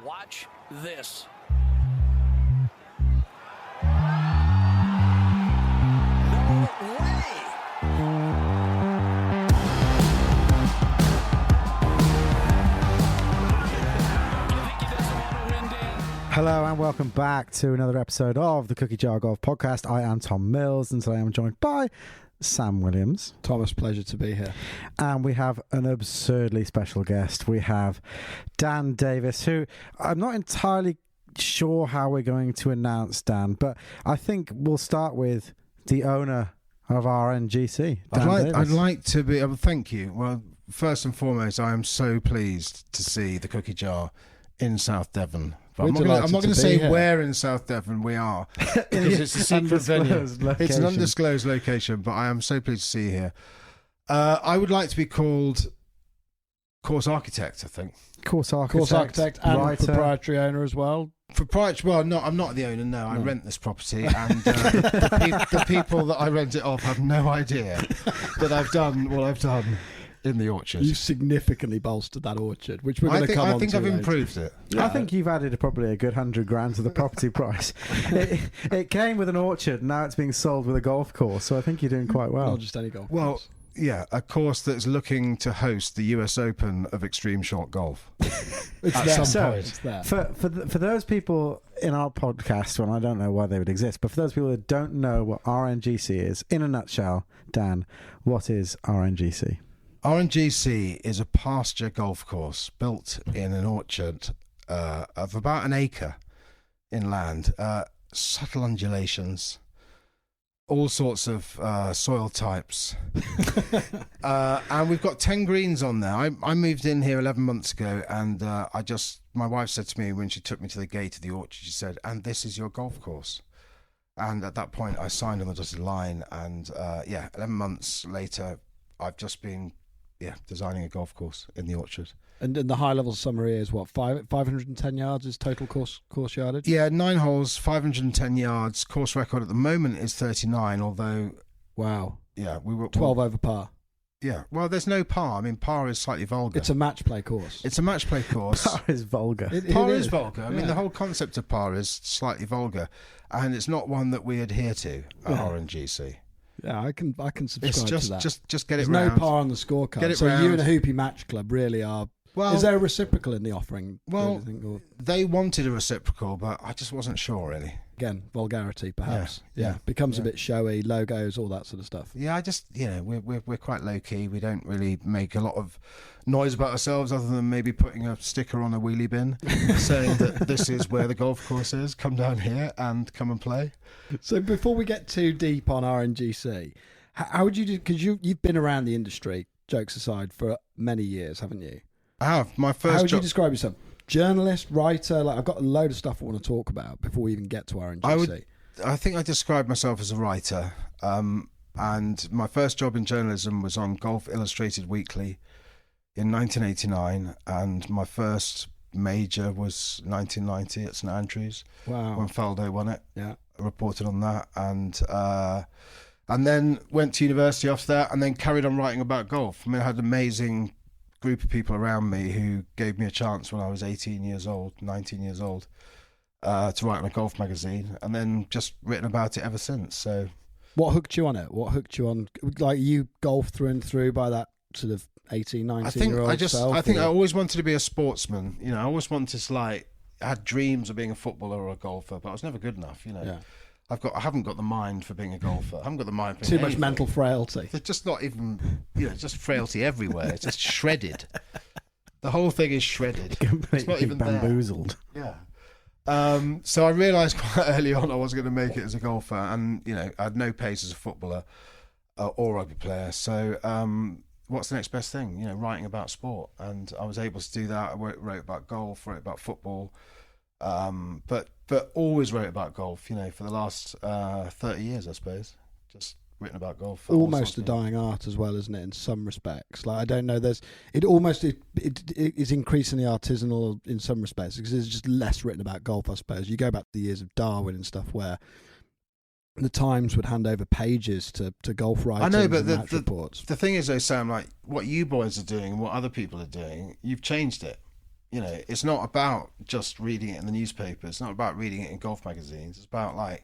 Watch this. No way! Hello and welcome back to another episode of the Cookie Jar Golf Podcast. I am Tom Mills and today I'm joined by Sam Williams. Thomas, pleasure to be here. And we have an absurdly special guest. We have Dan Davies, who I'm not entirely sure how we're going to announce Dan, but I think we'll start with the owner of RNGC. I'd like to be. Thank you. Well, first and foremost, I am so pleased to see the Cookie Jar in South Devon. But I'm not going to say here where in South Devon we are because it's a secret venue. It's an undisclosed location, but I am so pleased to see you here. I would like to be called course architect, I think. Course architect and writer. Proprietary owner as well. Well, no, I'm not the owner. No, I rent this property, and the people that I rent it off have no idea that I've done what I've done in the orchard. You significantly bolstered that orchard, which we're going to come on to. I think I've improved it. Yeah. I think you've added probably a good $100,000 to the property price. It came with an orchard, now it's being sold with a golf course, so I think you're doing quite well. Not just any golf course. Well, yeah, a course that's looking to host the US Open of extreme short golf. It's there. For those people in our podcast, well, I don't know why they would exist, but for those people that don't know what RNGC is, in a nutshell, Dan, what is RNGC? RNGC is a pasture golf course built in an orchard of about an acre inland, subtle undulations, all sorts of soil types. And we've got 10 greens on there. I moved in here 11 months ago, and my wife said to me when she took me to the gate of the orchard, she said, "And this is your golf course." And at that point, I signed on the dotted line, and 11 months later, I've just been designing a golf course in the orchard. And the high-level summary is what, 510 yards is total course yardage? Yeah, 9 holes, 510 yards. Course record at the moment is 39, although... Wow. Yeah, we were... 12 over par. Yeah, well, there's no par. I mean, par is slightly vulgar. It's a match play course. It's a match play course. Par is vulgar. Par is vulgar. I mean, the whole concept of par is slightly vulgar, and it's not one that we adhere to at RNGC. Yeah, I can subscribe to that. Just get There's it round. no par on the scorecard. Get it so round. You and a Hoopy Match Club really are... Well, is there a reciprocal in the offering? Well, they wanted a reciprocal, but I just wasn't sure, really. Again, vulgarity, perhaps. Yeah. Becomes a bit showy, logos, all that sort of stuff. Yeah, we're quite low-key. We don't really make a lot of noise about ourselves other than maybe putting a sticker on a wheelie bin saying that this is where the golf course is. Come down here and come and play. So before we get too deep on RNGC, how would you do... Because you've been around the industry, jokes aside, for many years, haven't you? I have. My first How would you describe yourself? Journalist, writer? Like, I've got a load of stuff I want to talk about before we even get to RNGC. I think I describe myself as a writer. And my first job in journalism was on Golf Illustrated Weekly in 1989. And my first major was 1990 at St Andrews. Wow. When Faldo won it. Yeah. I reported on that. And then went to university after that and then carried on writing about golf. I mean, I had an amazing group of people around me who gave me a chance when I was 19 years old to write on a golf magazine, and then just written about it ever since. So, what hooked you on it? What hooked you on? Like, you golf through and through by that sort of 18, 19-year-old self? I think I always wanted to be a sportsman. You know, I always wanted to, I had dreams of being a footballer or a golfer, but I was never good enough. You know. Yeah. I haven't got the mind for being a golfer. I haven't got the mind for too much mental frailty. It's just not even, just frailty everywhere. It's just shredded. The whole thing is shredded. Completely it's not even bamboozled. There. Yeah. So I realised quite early on I wasn't going to make it as a golfer, and I had no pace as a footballer or rugby player. So what's the next best thing? Writing about sport, and I was able to do that. I wrote about golf, wrote about football. But always wrote about golf, for the last 30 years, I suppose. Just written about golf. Almost a dying art as well, isn't it, in some respects? Like, I don't know, it is increasingly artisanal in some respects, because there's just less written about golf, I suppose. You go back to the years of Darwin and stuff where the Times would hand over pages to golf writers. I know, but match reports. The thing is, though, Sam, like what you boys are doing and what other people are doing, you've changed it. You know, it's not about just reading it in the newspaper. It's not about reading it in golf magazines. It's about like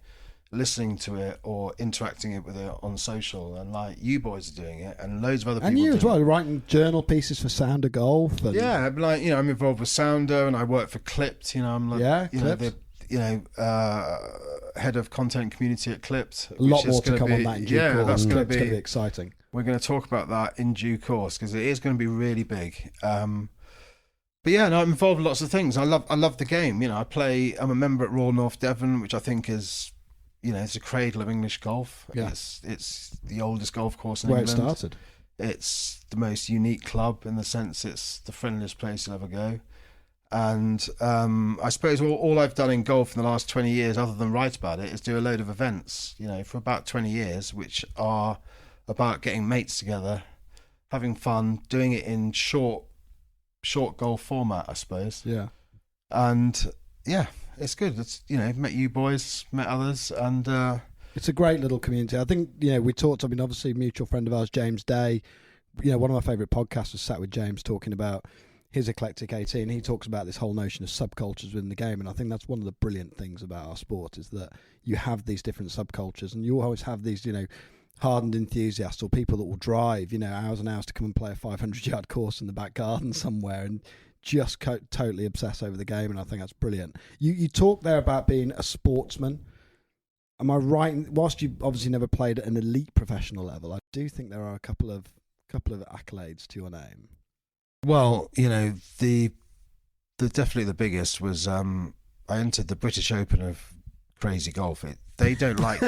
listening to it or interacting with it on social. And like you boys are doing it, and loads of other people. And you do as well, writing journal pieces for Sounder Golf. And yeah, like you know, I'm involved with Sounder, and I work for Clipped. You know, I'm like, head of content community at Clipped. A lot more to come on that in due course. That's going to be be exciting. We're going to talk about that in due course because it is going to be really big. But yeah, no, I'm involved in lots of things. I love the game. You know, I'm a member at Royal North Devon, which I think is, you know, it's a cradle of English golf. Yeah. It's the oldest golf course in Where England. it started. It's the most unique club in the sense it's the friendliest place you'll ever go. And I suppose all I've done in golf in the last 20 years, other than write about it, is do a load of events, you know, for about 20 years, which are about getting mates together, having fun, doing it in short golf format, I suppose. Yeah. And yeah, it's good. It's, you know, met you boys, met others, and it's a great little community. I think, you know, we talked, I mean, obviously a mutual friend of ours, James Day, you know, one of my favourite podcasts was sat with James talking about his Eclectic 18. He talks about this whole notion of subcultures within the game, and I think that's one of the brilliant things about our sport is that you have these different subcultures, and you always have these, you know, hardened enthusiasts or people that will drive, you know, hours and hours to come and play a 500-yard course in the back garden somewhere and just totally obsess over the game, and I think that's brilliant. You talk there about being a sportsman. Am I right? Whilst you obviously never played at an elite professional level, I do think there are a couple of accolades to your name. well, you know, the definitely the biggest was I entered the British Open of Crazy Golf. They don't like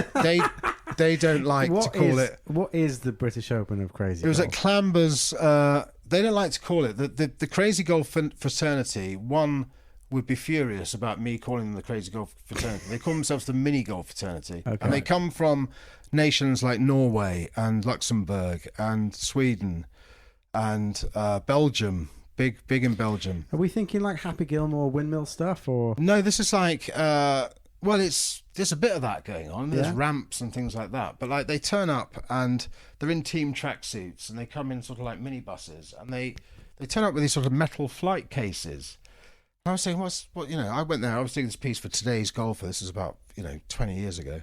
they don't like to call it. What is the British Open of Crazy It was Golf? at Clambers. They don't like to call it the Crazy Golf fraternity. One would be furious about me calling them the Crazy Golf fraternity. They call themselves the Mini Golf fraternity, Okay. and they come from nations like Norway and Luxembourg and Sweden and Belgium. Big in Belgium. Are we thinking like Happy Gilmore windmill stuff, or No, this is like there's a bit of that going on. There's Yeah. ramps and things like that. But like they turn up and they're in team tracksuits and they come in sort of like minibuses and they turn up with these sort of metal flight cases. And I was saying, I went there, I was doing this piece for Today's Golfer. This is about, 20 years ago.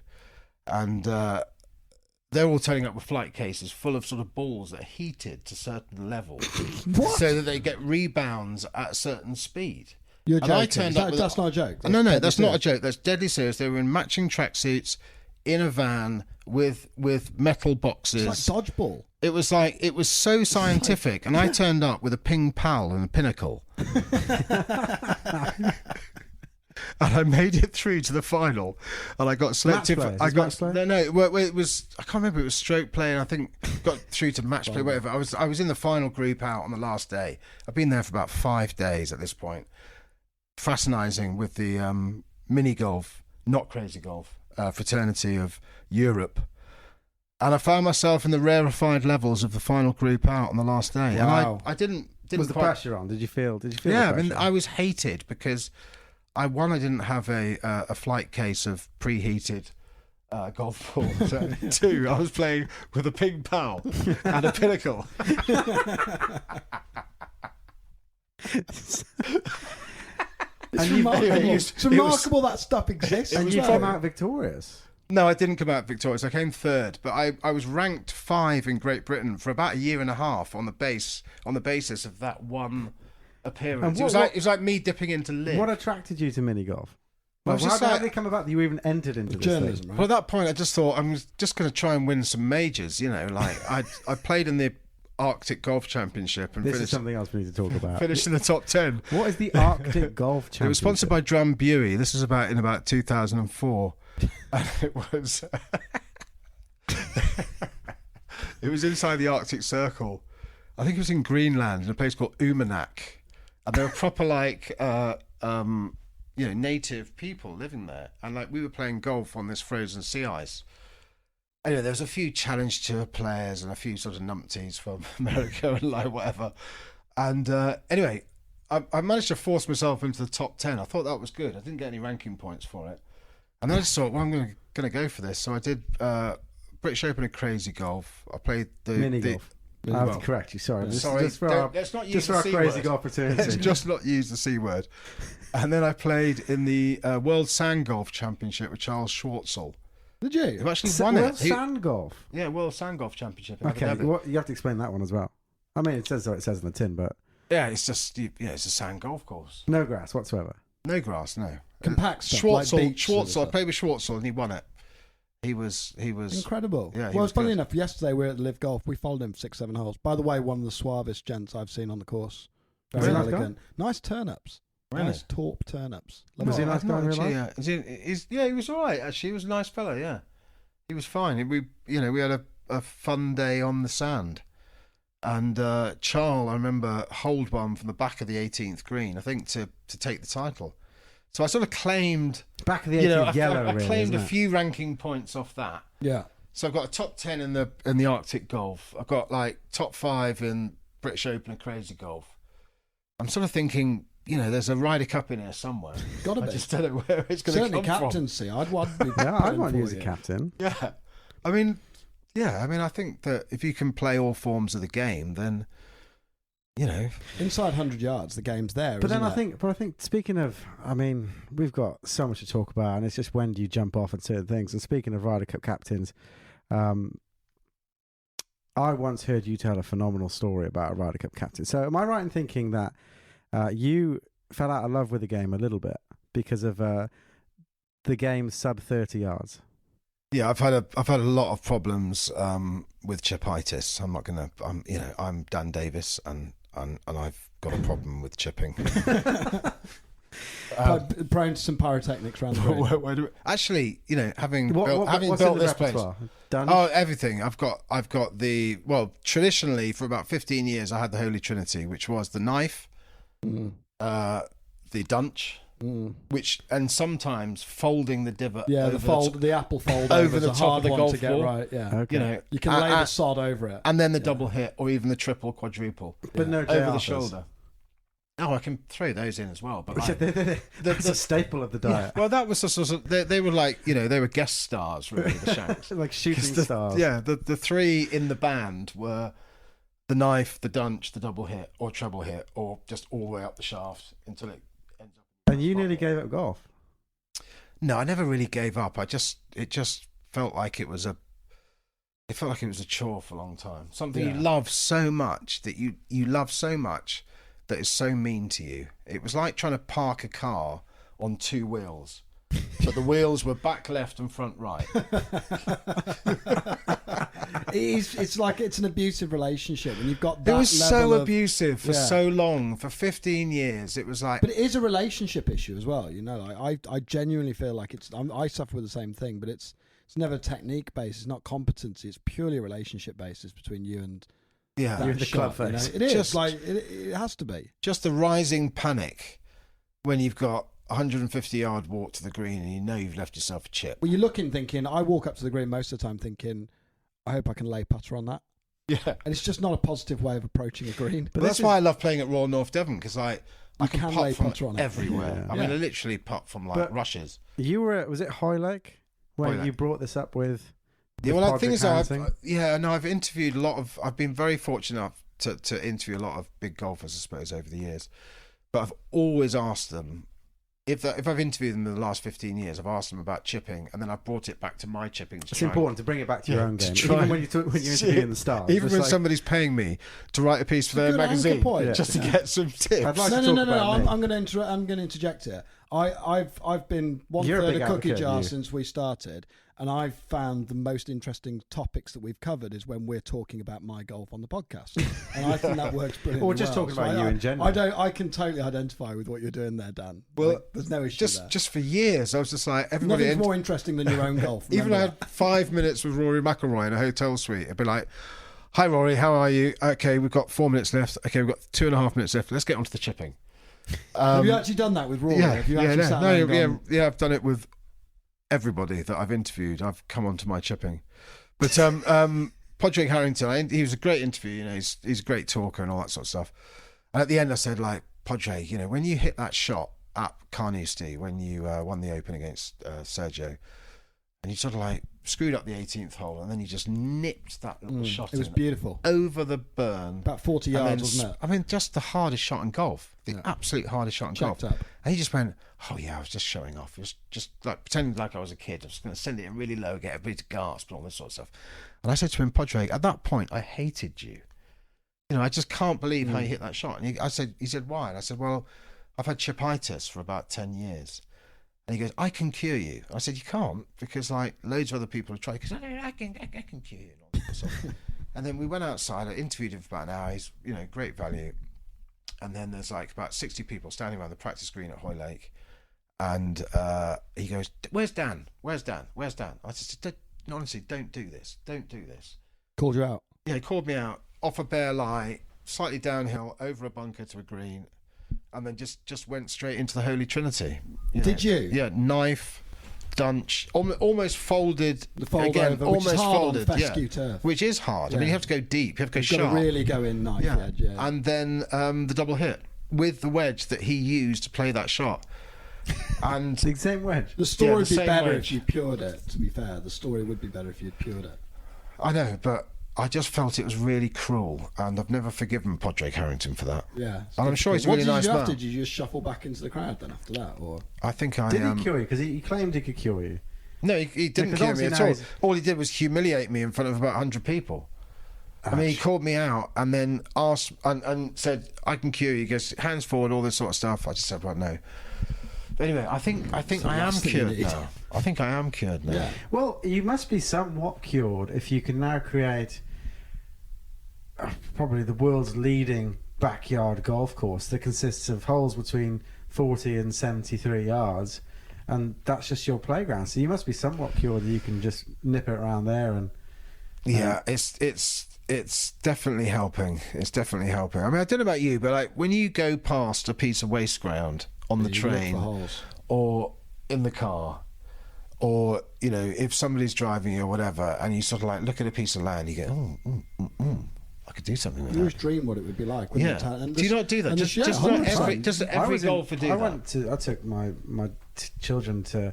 And they're all turning up with flight cases full of sort of balls that are heated to certain levels. What? So that they get rebounds at a certain speed. You're And joking. I turned up with That's not a joke. No, deadly that's not a serious. joke. That's deadly serious. They were in matching tracksuits in a van with metal boxes. It's like dodgeball. It was so scientific, and I turned up with a ping pal and a pinnacle, and I made it through to the final, and I got selected. Match play? I Is it got match play? no. It was I can't remember. It was stroke play, and I think got through to match play. Whatever. I was in the final group out on the last day. I've been there for about 5 days at this point. Fraternising with the mini golf, not Crazy Golf, fraternity of Europe. And I found myself in the rarefied levels of the final group out on the last day. Wow. And I didn't was the quite... pressure on? Did you feel? Yeah, the I mean, pressure? I was hated because I didn't have a flight case of preheated golf balls. Two, I was playing with a ping pal and a pinnacle. It's you- remarkable. it was- It's remarkable that stuff exists. and as you well. came out victorious. No, I didn't come out victorious. I came third, but I was ranked 5 in Great Britain for about a year and a half on the basis of that one appearance. And It was like me dipping into live. What attracted you to mini golf? Well, Well, just how like- did it come about that you even entered into this journalism, thing? right? Well, at that point, I just thought I was just going to try and win some majors. Like I played in the Arctic Golf Championship and This is finished something else we need to talk about. in the top 10. What is the Arctic Golf Championship? It was sponsored by Drum Buey. This was in about 2004, and it was it was inside the Arctic Circle. I think it was in Greenland in a place called Umanak, and there were proper native people living there, and like we were playing golf on this frozen sea ice. Anyway, there was a few Challenge Tour players and a few sort of numpties from America and like whatever. And anyway, I managed to force myself into the top 10. I thought that was good. I didn't get any ranking points for it. And then I just thought, well, I'm going to go for this. So I did British Open of Crazy Golf. I played the Mini golf. I have to correct you. Sorry. This is Sorry, just for our, let's not use just for the our C crazy word. golf Let's opportunity. just not use the C word. And then I played in the World Sand Golf Championship with Charles Schwartzel, Did you? who actually won World it. Sand golf. Yeah, World Sand Golf Championship. In Okay, Abu Dhabi. you have to explain that one as well. I mean, it says what it says in the tin, but Yeah, it's just it's a sand golf course. no grass whatsoever. No grass, no. Compact stuff, like Schwartzel, beach sort of I stuff. played with Schwartzel and he won it. He was Incredible. Yeah, he well, was funny good. enough, yesterday we were at Live Golf. We followed him 6-7 holes. By the way, one of the suavest gents I've seen on the course. Very Was he a nice elegant. Nice turn-ups. Really? Nice torp turn-ups. Was he a nice guy in real life? He was all right. Actually, he was a nice fellow. Yeah, he was fine. We had a fun day on the sand, and Charles, I remember, holed one from the back of the 18th green, I think, to take the title. So I sort of claimed, Back of the 18th yellow, I really, claimed a isn't it? few ranking points off that. Yeah. So I've got a top 10 in the Arctic Golf. I've got like top 5 in British Open and Crazy Golf. I'm sort of thinking, there's a Ryder Cup in here somewhere. Gotta I be. just don't know where it's going to Certainly come from. captaincy. I'd want to be Yeah, I'd putting want to for use a you. captain. Yeah. I mean, I think that if you can play all forms of the game, then, Inside 100 yards, the game's there. But then isn't I it? think, speaking of, I mean, we've got so much to talk about, and it's just when do you jump off at certain things. And speaking of Ryder Cup captains, I once heard you tell a phenomenal story about a Ryder Cup captain. So am I right in thinking that you fell out of love with the game a little bit because of the game sub 30 yards? Yeah, I've had a lot of problems with chipitis. I'm not gonna. I'm Dan Davies, and I've got a problem with chipping. Prone to some pyrotechnics around the green. Actually, having What's built in the this place. repertoire? Done? Oh, everything. I've got the traditionally for about 15 years I had the Holy Trinity, which was the knife, the dunch, and sometimes folding the divot. Yeah, over the apple fold over is the a top hard of the one golf to get ball. right. Yeah, Okay. you can lay the sod over it, and then the double hit or even the triple quadruple, But no over J. the Arthurs. shoulder. Oh, I can throw those in as well. But That's a staple of the diet. well, that was the sort of they were like they were guest stars really, the Shanks. Like shooting stars. Yeah, the three in the band were the knife, the dunch, the double hit or treble hit, or just all the way up the shaft until it ends up. And you nearly gave up golf. No, I never really gave up. It just felt like it was a chore for a long time. Something you love so much that you love so much that is so mean to you. It was like trying to park a car on 2 wheels, but the wheels were back left and front right. it's like it's an abusive relationship, and you've got that. It was level so of, abusive for so long, for 15 years. It was like, But it is a relationship issue as well. I genuinely feel like I suffer with the same thing, but it's never technique based. It's not competency. It's purely a relationship basis between you and yeah, that You're the shot, club face. It is Just- like it has to be. just the rising panic when you've got 150-yard walk to the green and you know you've left yourself a chip. Well, you're looking, thinking. I walk up to the green most of the time, thinking, I hope I can lay putter on that. Yeah, And it's just not a positive way of approaching a green. but that's why I love playing at Royal North Devon, because I can can lay putt putter from on it. everywhere. Yeah. I mean, Yeah. I literally putt from like But- rushes. You were at, was it Hoylake when Hoylake. you brought this up with? Yeah, well, the thing is, Hansing? I've interviewed a lot of. I've been very fortunate enough to interview a lot of big golfers, I suppose, over the years. But I've always asked them if I've interviewed them in the last 15 years. I've asked them about chipping, and then I've brought it back to my chipping. It's important to bring it back to your Yeah, own to game, try even when you're interviewing the stars. Even It's when like, somebody's paying me to write a piece for their Good anchor magazine, point. just to get some tips. I'd like No, to no, talk no, no. about me. I'm going to interject here. I've been You're a 1/3 big a cookie advocate, jar you. since we started, and I've found the most interesting topics that we've covered is when we're talking about my golf on the podcast, and I think that works brilliantly. Or just well. talking about you in general. I can totally identify with what you're doing there, Dan. Well, Like, there's no issue there. just for years, I was just like everybody. Nothing's more interesting than your own golf. Even I remember had 5 minutes with Rory McIlroy in a hotel suite. I'd be like, "Hi Rory, how are you? Okay, we've got 4 minutes left. Okay, we've got 2.5 minutes left. Let's get on to the chipping." that. Have you actually done that with Rory? Have you actually sat there and gone, I've done it with everybody that I've interviewed. I've come on to my chipping, but Podrick Harrington, he was a great interview. You know, he's a great talker and all that sort of stuff. And at the end, I said, like, Podrick, you know, when you hit that shot at Carnoustie when you won the Open against Sergio, and you sort of like screwed up the 18th hole, and then he just nipped that little shot. It was beautiful. Over the burn. About 40 And yards, then wasn't it? I mean, just the hardest shot in golf. The absolute hardest shot in golf. Checked up. And he just went, oh yeah, I was just showing off. It was just like pretending like I was a kid. I was going to send it in really low, get everybody to gasp and all this sort of stuff. And I said to him, Padraig, at that point, I hated you. You know, I just can't believe how you hit that shot. And he said, why? And I said, well, I've had chipitis for about 10 years. And he goes, I can cure you. I said, you can't, because like loads of other people have tried. Because I can cure you. And all that sort of stuff. And then we went outside. I interviewed him for about an hour. He's, you know, great value. And then there's like about 60 people standing around the practice green at Hoylake. And he goes, where's Dan? Where's Dan? Where's Dan? I said, honestly, don't do this. Don't do this. Called you out? Yeah, he called me out off a bare lie, slightly downhill, over a bunker to a green, and then just went straight into the Holy Trinity. Did you? Yeah, knife, dunch, almost folded. The fold again, over, almost which is hard folded, on fescue turf. which is hard. I mean, you have to go deep. You have to go You've sharp. got to really go in knife edge. Yeah. And then the double hit with the wedge that he used to play that shot. And The same wedge. The story the would be same better wedge. if you pured it, to be fair. The story would be better if you'd pured it. I know, but I just felt it was really cruel, and I've never forgiven Padraig Harrington for that. Yeah. And I'm sure he's a really nice man. Did you just shuffle back into the crowd then after that? Or I think I Did he cure you? Because he claimed he could cure you. No, he didn't because cure me obviously at now all. he's- All he did was humiliate me in front of about 100 people. I mean, he called me out and then asked and said, I can cure you. He goes, hands forward, all this sort of stuff. I just said, well, no. But anyway, I think I am last thing you cured need. now. I think I am cured now. yeah. Well, you must be somewhat cured if you can now create probably the world's leading backyard golf course that consists of holes between 40 and 73 yards, and that's just your playground. So you must be somewhat cured that you can just nip it around there. And Yeah, it's definitely helping. It's definitely helping. I mean, I don't know about you, but like when you go past a piece of waste ground on the You look for train holes. or in the car, or you know, if somebody's driving you or whatever, and you sort of like look at a piece of land, you go, I could do something with You always that. dream what it would be like. Yeah. Do you not do that? Just not 100%. every golfer do that. I took my children to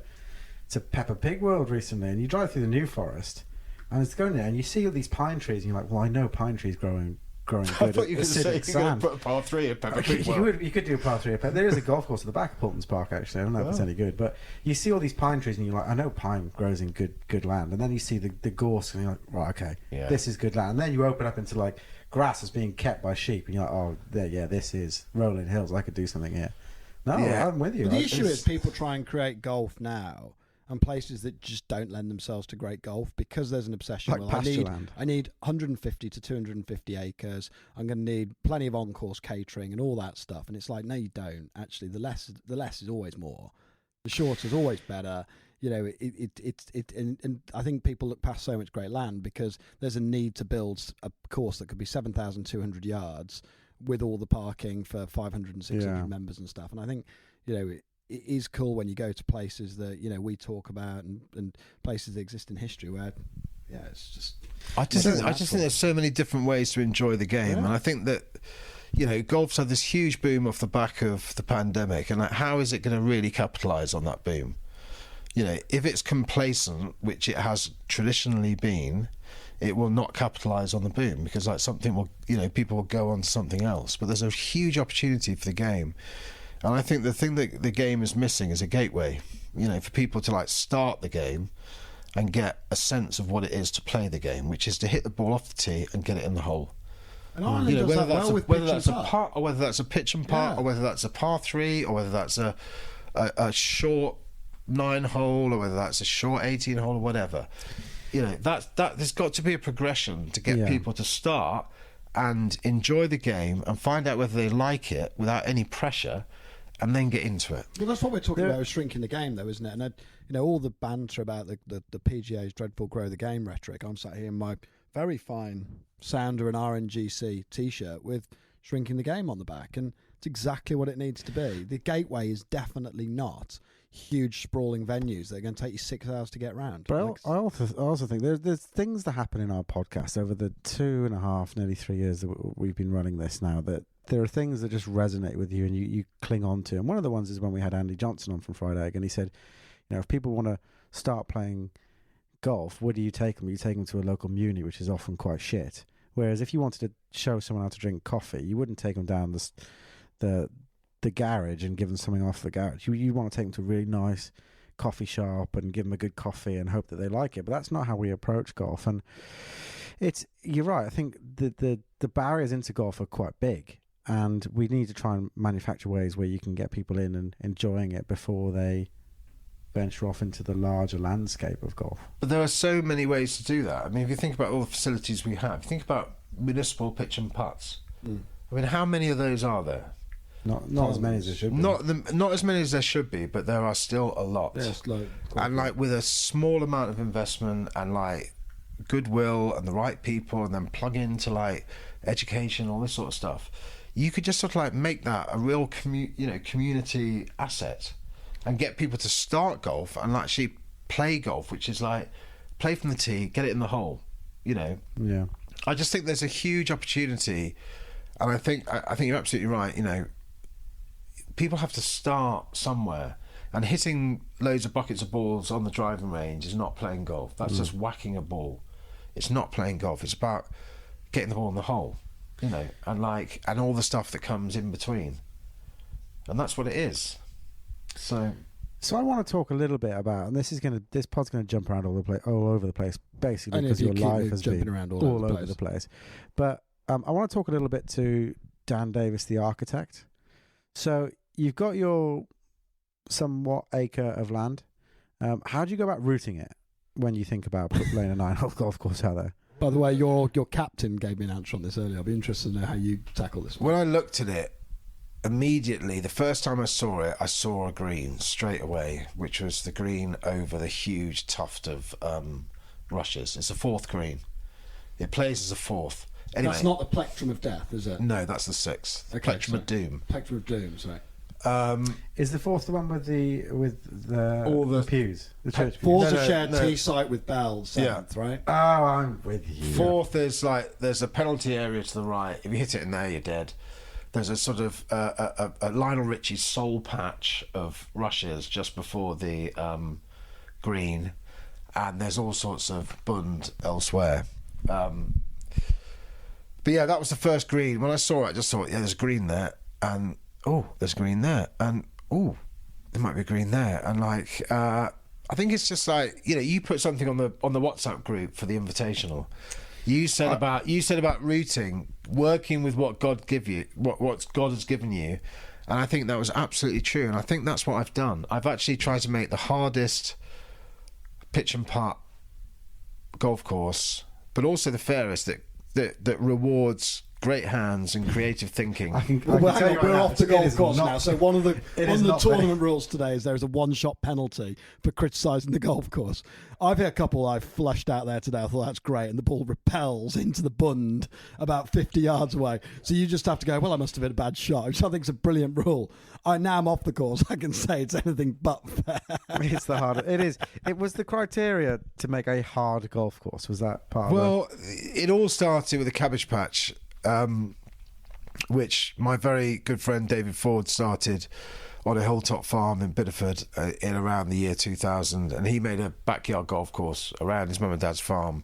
Peppa Pig World recently, and you drive through the New Forest, and it's going there, and you see all these pine trees, and you're like, well, I know pine trees growing good. I thought you were going to say acidic you're going sand. to put a par 3 at Peppa Pig World. You could do a par 3. There is a golf course at the back of Pulton's Park, actually. I don't know if it's any good, but you see all these pine trees, and you're like, I know pine grows in good land. And then you see the gorse, and you're like, right, okay, this is good land. And then you open up into like grass that's being kept by sheep, and you're like, oh, this is rolling hills. I could do something here. No, I'm with you. But the issue is people try and create golf now and places that just don't lend themselves to great golf because there's an obsession. Like Well, pasture land. I need 150 to 250 acres. I'm going to need plenty of on-course catering and all that stuff. And it's like, no, you don't. Actually, the less is always more. The shorter is always better. You know, and I think people look past so much great land because there's a need to build a course that could be 7,200 yards with all the parking for 500 and 600 members and stuff. And I think, you know, it is cool when you go to places that, you know, we talk about and places that exist in history where, it's just... I just think there's so many different ways to enjoy the game. And I think that, you know, golf's had this huge boom off the back of the pandemic. And like, how is it going to really capitalise on that boom? You know, if it's complacent, which it has traditionally been, it will not capitalise on the boom because like something will, you know, people will go on to something else. But there's a huge opportunity for the game. And I think the thing that the game is missing is a gateway, you know, for people to like start the game and get a sense of what it is to play the game, which is to hit the ball off the tee and get it in the hole. And Ireland You know, does whether that that's well a, with whether pitch that's and a putt. part, or whether that's a pitch and putt, or whether that's a par 3, or whether that's a short 9-hole, or whether that's a short 18-hole, or whatever. You know, there's got to be a progression to get people to start and enjoy the game and find out whether they like it without any pressure, and then get into it. Well, that's what we're talking about, is shrinking the game, though, isn't it? And you know, all the banter about the PGA's dreadful grow the game rhetoric. I'm sat here in my very fine Sounder and RNGC T-shirt with shrinking the game on the back, and it's exactly what it needs to be. The gateway is definitely not huge sprawling venues that are going to take you 6 hours to get round. But I also think there's things that happen in our podcast over the 2.5, nearly 3 years that we've been running this now, that there are things that just resonate with you and you cling on to. And one of the ones is when we had Andy Johnson on from Friday, and he said, you know, if people want to start playing golf, where do you take them? You take them to a local muni, which is often quite shit. Whereas if you wanted to show someone how to drink coffee, you wouldn't take them down the garage and give them something off the garage. You want to take them to a really nice coffee shop and give them a good coffee and hope that they like it. But that's not how we approach golf. And you're right. I think the barriers into golf are quite big, and we need to try and manufacture ways where you can get people in and enjoying it before they venture off into the larger landscape of golf. But there are so many ways to do that. I mean, if you think about all the facilities we have, think about municipal pitch and putts. I mean, how many of those are there? Not as many as there should be. Not as many as there should be, but there are still a lot. Yes, and like with a small amount of investment and like goodwill and the right people, and then plug into like education, all this sort of stuff, you could just sort of like make that a real community asset and get people to start golf and actually play golf, which is like play from the tee, get it in the hole. Yeah. I just think there's a huge opportunity, and I think you're absolutely right. People have to start somewhere, and hitting loads of buckets of balls on the driving range is not playing golf. That's just whacking a ball. It's not playing golf. It's about getting the ball in the hole, and all the stuff that comes in between, and that's what it is. So I want to talk a little bit about, and this pod's gonna jump around all over the place, basically because your life has been around all over the place. But I want to talk a little bit to Dan Davies, the architect. So you've got your somewhat acre of land. How do you go about routing it when you think about laying a 9-hole golf course out there? By the way, your captain gave me an answer on this earlier. I'll be interested to know how you tackle this one. When I looked at it, immediately, the first time I saw it, I saw a green straight away, which was the green over the huge tuft of rushes. It's a 4th green. It plays as a 4th. Anyway, that's not the plectrum of death, is it? No, that's the 6th. The plectrum of doom. Plectrum of doom, sorry. Is the 4th the one with the pews? The church pews? 4's a shared tee site with bells. 7th, right? Oh, I'm with you. 4th is like there's a penalty area to the right. If you hit it in there, you're dead. There's a sort of a Lionel Richie soul patch of rushes just before the green, and there's all sorts of bund elsewhere. But yeah, that was the first green. When I saw it, I just thought, yeah, there's green there, and there's green there, and there might be a green there, and like I think it's just like you put something on the WhatsApp group for the invitational. You said about routing, working with what God give you, what God has given you, and I think that was absolutely true. And I think that's what I've done. I've actually tried to make the hardest pitch and putt golf course, but also the fairest that rewards great hands and creative thinking. We're off to golf course now. So one of the tournament rules today is there is a 1-shot penalty for criticising the golf course. I've hit a couple I've flushed out there today. I thought that's great, and the ball repels into the bund about 50 yards away. So you just have to go, well, I must have hit a bad shot, which I think is a brilliant rule. Now I'm off the course. I can say it's anything but fair. It's the hardest. It is. It was the criteria to make a hard golf course. Was that part of it? It all started with a cabbage patch, which my very good friend David Ford started on a hilltop farm in Bideford in around the year 2000, and he made a backyard golf course around his mum and dad's farm,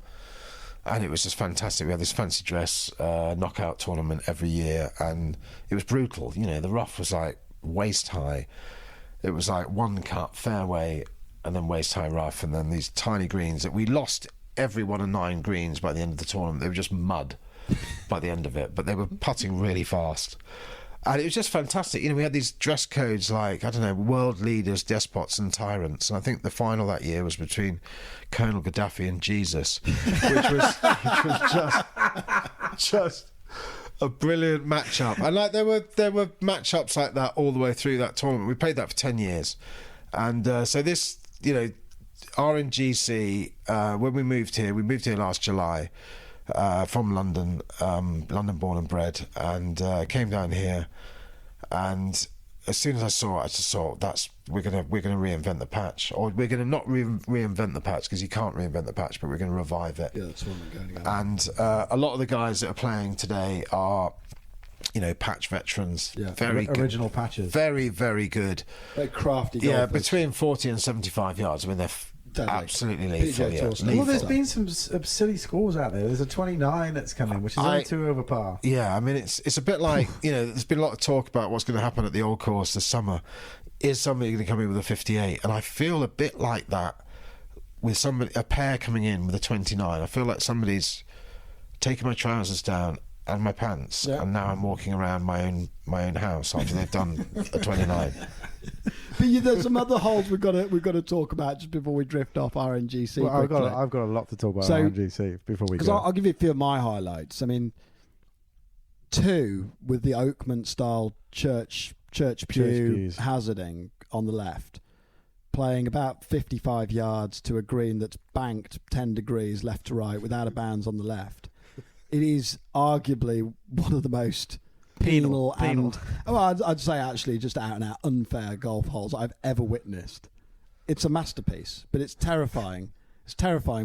and it was just fantastic. We had this fancy dress knockout tournament every year, and it was brutal. The rough was like waist high. It was like 1 cut fairway and then waist high rough, and then these tiny greens that we lost every 1 of 9 greens by the end of the tournament. They were just mud by the end of it, but they were putting really fast, and it was just fantastic. We had these dress codes like, I don't know, world leaders, despots and tyrants, and I think the final that year was between Colonel Gaddafi and Jesus, which was just a brilliant matchup. And like there were matchups like that all the way through that tournament. We played that for 10 years, and so this RNGC, when we moved here last July from London, London born and bred, and came down here, and as soon as I saw it, I just thought we're gonna reinvent the patch, or we're gonna not reinvent the patch, because you can't reinvent the patch, but we're gonna revive it. Yeah, that's what I'm going to go. And a lot of the guys that are playing today are patch veterans. Yeah, very original good, patches. very, very good. Very crafty golfers. Yeah, between 40 and 75 yards. I mean, absolutely lethal. PGA Yeah, Tour stuff. Well, there's Lethal. been some silly scores out there. There's a 29 that's coming, which is only 2 over par. Yeah, I mean, it's a bit like, there's been a lot of talk about what's going to happen at the Old Course this summer. Is somebody going to come in with a 58? And I feel a bit like that with a pair coming in with a 29. I feel like somebody's taken my trousers down and my pants, and now I'm walking around my own house after they've done a 29. But there's some other holes we've got to talk about just before we drift off RNGC. Well, I've got a lot to talk about RNGC before we go. Because I'll give you a few of my highlights. I mean, 2 with the Oakman style church pew hazarding on the left, playing about 55 yards to a green that's banked 10 degrees left to right without a bounds on the left. It is arguably one of the most penal. And I'd say actually just out and out unfair golf holes I've ever witnessed. It's a masterpiece, but it's terrifying.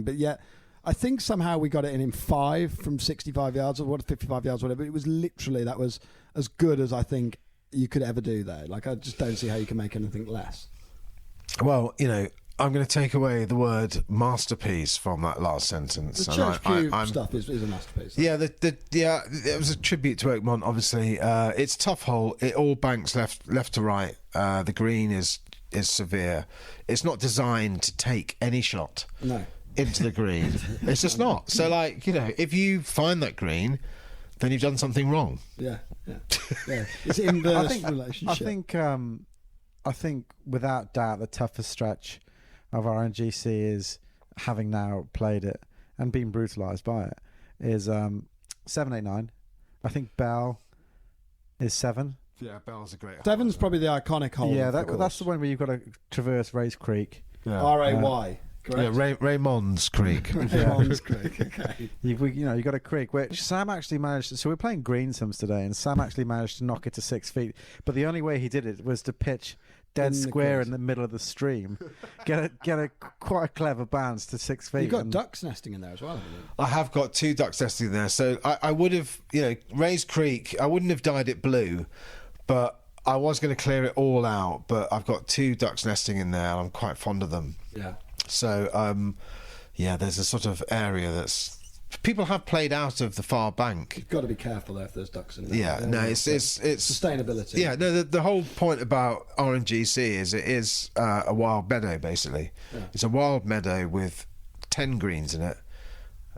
But yet I think somehow we got it in 5 from 65 yards or 55 yards, whatever. It was literally, that was as good as I think you could ever do there. Like, I just don't see how you can make anything less. Well, I'm going to take away the word masterpiece from that last sentence. The church pew stuff is a masterpiece. Yeah, it was a tribute to Oakmont. Obviously, it's a tough hole. It all banks left to right. The green is severe. It's not designed to take any shot into the green. It's just not. So, if you find that green, then you've done something wrong. Yeah. It's inverse relationship. I think without doubt the toughest stretch of RNGC is, having now played it and been brutalised by it, is 7, 8, 9. I think Bell is 7. Yeah, Bell's a great hole. 7's probably the iconic hole. Yeah, that's the one where you've got to traverse Race Creek. Yeah. RAY. Correct? Yeah, Raymond's Creek. Raymond's Creek, okay. You've got a creek, which Sam actually managed. So we're playing greensums today, and Sam actually managed to knock it to 6 feet. But the only way he did it was to pitch dead square in the middle of the stream, get a quite a clever bounce to 6 feet. You've got ducks nesting in there as well, haven't you? I have got 2 ducks nesting in there. So I would have, Ray's Creek, I wouldn't have dyed it blue, but I was going to clear it all out. But I've got 2 ducks nesting in there, and I'm quite fond of them. Yeah. So, there's a sort of area that's... People have played out of the far bank. You've got to be careful there if there's ducks in there. Yeah, no, it's sustainability. Yeah, no, the whole point about RNGC is it is a wild meadow, basically. Yeah. It's a wild meadow with 10 greens in it,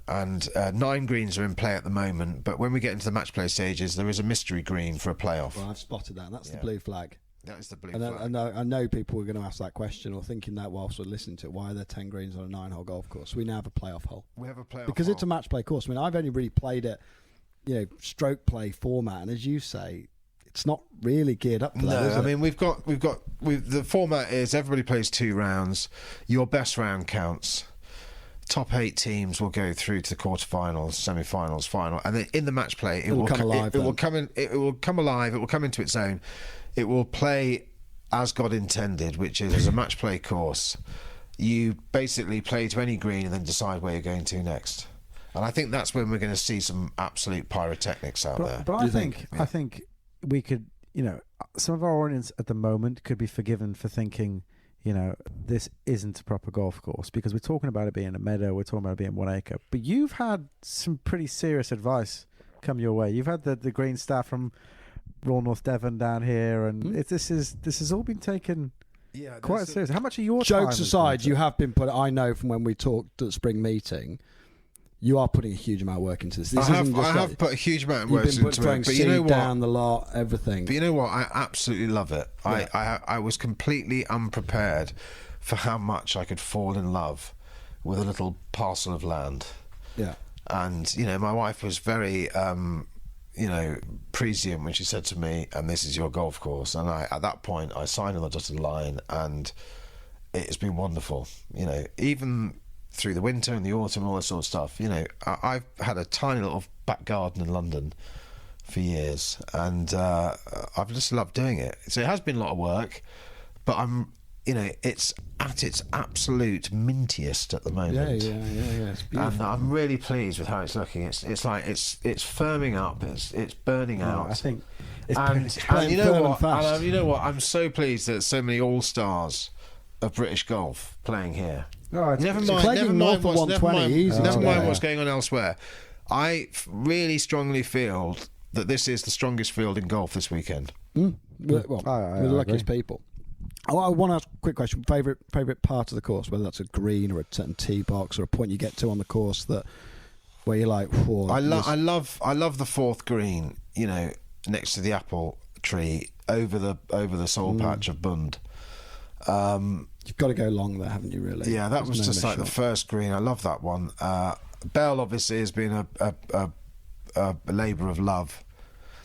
and 9 greens are in play at the moment. But when we get into the match play stages, there is a mystery green for a playoff. Well, I've spotted that, and that's the blue flag. That is the blue flag. I know people are going to ask that question or thinking that whilst we're listening to it. Why are there 10 greens on a 9-hole golf course? We now have a playoff hole. We have a playoff because hole. It's a match play course. I mean, I've only really played it, stroke play format, and as you say, it's not really geared up for that. No, is I it? mean we've the format is everybody plays 2 rounds. Your best round counts. Top 8 teams will go through to the quarterfinals, semi-finals, final, and then in the match play it will come alive. It will come in. It will come alive. It will come into its own. It will play as God intended, which is as a match play course. You basically play to any green and then decide where you're going to next. And I think that's when we're going to see some absolute pyrotechnics out there. But I think we could, some of our audience at the moment could be forgiven for thinking, this isn't a proper golf course, because we're talking about it being a meadow, we're talking about it being 1 acre. But you've had some pretty serious advice come your way. You've had the green staff from Royal North Devon down here, and this has all been taken quite serious. How much of your jokes time aside, you have been put. I know from when we talked at spring meeting, you are putting a huge amount of work into this. I have put a huge amount of work into it. But you know what? Down the lot, everything. But you know what? I absolutely love it. Yeah. I was completely unprepared for how much I could fall in love with a little parcel of land. Yeah. And my wife was very prescient when she said to me, and this is your golf course. And at that point I signed on the dotted line, and it's been wonderful. Even through the winter and the autumn and all that sort of stuff. I've had a tiny little back garden in London for years, and I've just loved doing it. So it has been a lot of work, but it's at its absolute mintiest at the moment. Yeah. It's beautiful. And I'm really pleased with how it's looking. It's like it's firming up. It's burning out. I think it's and you know firm what? and fast. And you know what? I'm so pleased that so many all-stars of British golf playing here. Oh, it's- Never it's- mind. Clegging Never north mind of 120, easy Never to mind go. what's going on elsewhere. I really strongly feel that this is the strongest field in golf this weekend. Well, we're the I luckiest agree. people. Oh, I want to ask a quick question. Favorite part of the course, whether that's a green or a certain tee box or a point you get to on the course that where you're like, whoa. I love the fourth green. You know, next to the apple tree over the soul patch of Bund. You've got to go long there, haven't you? Really? Yeah, that There's was no just like shot. the first green. I love that one. Bell obviously has been a labour of love.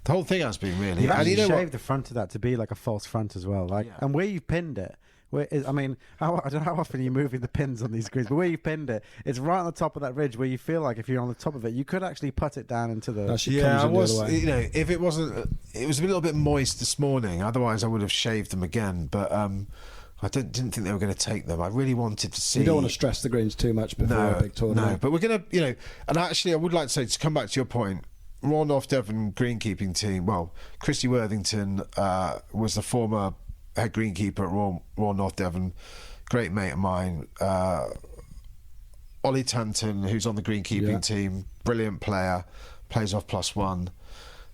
The whole thing has been really. You've And actually you know shaved what? the front of that to be like a false front as well. Like, Yeah. and where you've pinned it. I mean, I don't know how often you're moving the pins on these greens, but where you pinned it, it's right on the top of that ridge where you feel like if you're on the top of it, you could actually putt it down into the. That should Yeah, comes I in the was. other way. You know, if it wasn't, it was a little bit moist this morning. Otherwise, I would have shaved them again. But I didn't think they were going to take them. I really wanted to see. You don't want to stress the greens too much before a big tournament. No, but we're going to, you know, and actually I would like to say, to come back to your point, Royal North Devon greenkeeping team, well, Christy Worthington was the former head greenkeeper at Royal North Devon, great mate of mine. Ollie Tanton, who's on the greenkeeping team, brilliant player, plays off +1.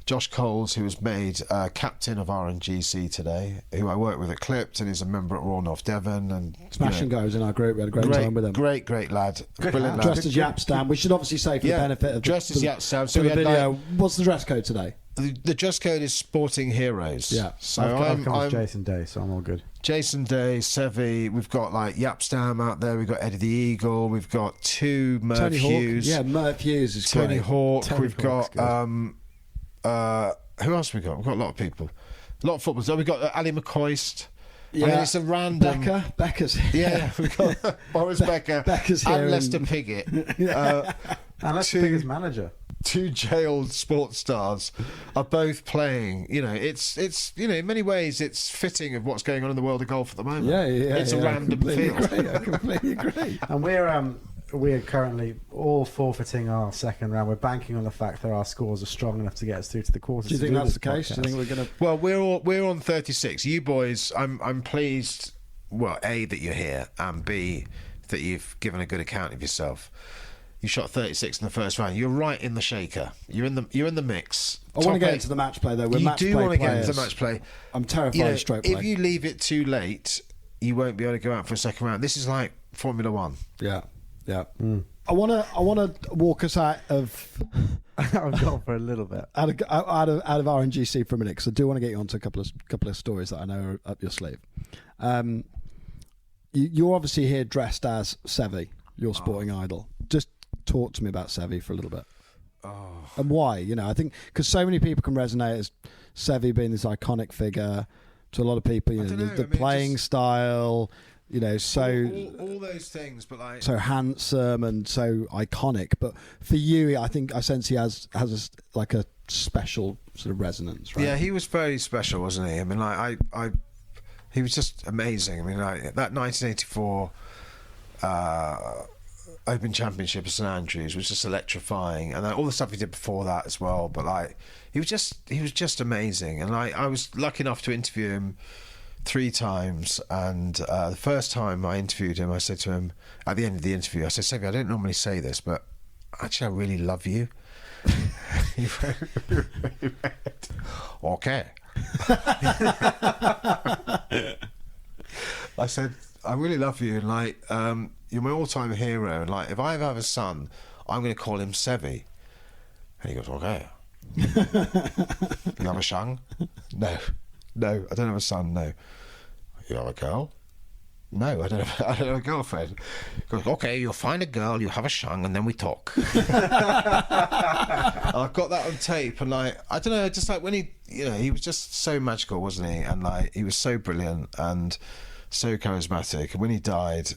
Josh Coles, who was made captain of RNGC today, who I work with at Clipped and is a member at Royal North Devon. And Smash and goes in our group. We had a great time with him. Great lad. Brilliant lad. Dressed as Yapstam. We should obviously say for the benefit of dressed as Yapstam. So So the we had video. like, What's the dress code today? the dress code is Sporting Heroes. Yeah. So I've come I'm with Jason Day, so I'm all good. Jason Day, Sevi. We've got like Yapstam out there. We've got Eddie the Eagle. We've got two Murph Tony Hughes. Hawk. Yeah, Murph Hughes is Tony great. Hawk. Tony We've Hawk's got who else have we got? We've got a lot of people. A lot of footballers. We've got Ali McCoist. Yeah. I mean, it's a random. Becca's here. Yeah, we've got Boris Becker Becker's here and Lester and- Piggott. And that's the biggest manager. Two jailed sports stars are both playing. You know, it's you know, in many ways it's fitting of what's going on in the world of golf at the moment. Yeah. It's a I random completely field. agree. I completely agree. And we're currently all forfeiting our second round. We're banking on the fact that our scores are strong enough to get us through to the quarters. Do you to think that's this the case? Do you podcast. think we're going to... Well, we're on 36. You boys, I'm pleased. Well, A, that you're here, and B, that you've given a good account of yourself. You shot 36 in the first round. You're right in the shaker. You're in the mix. I want to Top get eight. into the match play, though. We're You match do play want to get players. into match play. I'm terrified You know, of stroke play. if you leave it too late, you won't be able to go out for a second round. This is like Formula One. Yeah. I want to walk us out of I've gone for a little bit. out of RNGC for a minute, because I do want to get you onto a couple of stories that I know are up your sleeve. You're obviously here dressed as Sevi, your sporting idol. Just talk to me about Sevi for a little bit. And why? You know, I think because so many people can resonate as Sevi being this iconic figure to a lot of people. You I know, don't know, the I mean, playing just- style. You know, so all those things, but like so handsome and so iconic. But for you, I sense he has like a special sort of resonance, right? yeah, he was very special, wasn't he? I mean, like he was just amazing. I mean, like that 1984 Open Championship at St Andrews was just electrifying, and all the stuff he did before that as well. But like, he was just amazing, and I was lucky enough to interview him 3 times, and the first time I interviewed him, I said to him at the end of the interview, I said, "Sevi, I don't normally say this, but actually, I really love you." He went, okay. I said, "I really love you, and like, you're my all-time hero, and like, if I ever have a son, I'm going to call him Sevi." And he goes, "Okay." You have a son? No, I don't have a son. No. You have a girl? No, I don't have a girlfriend. He goes, "Okay, you'll find a girl, you have a son, and then we talk." And I've got that on tape, and like, I don't know, just like when he was just so magical, wasn't he? And like, he was so brilliant and so charismatic. And when he died,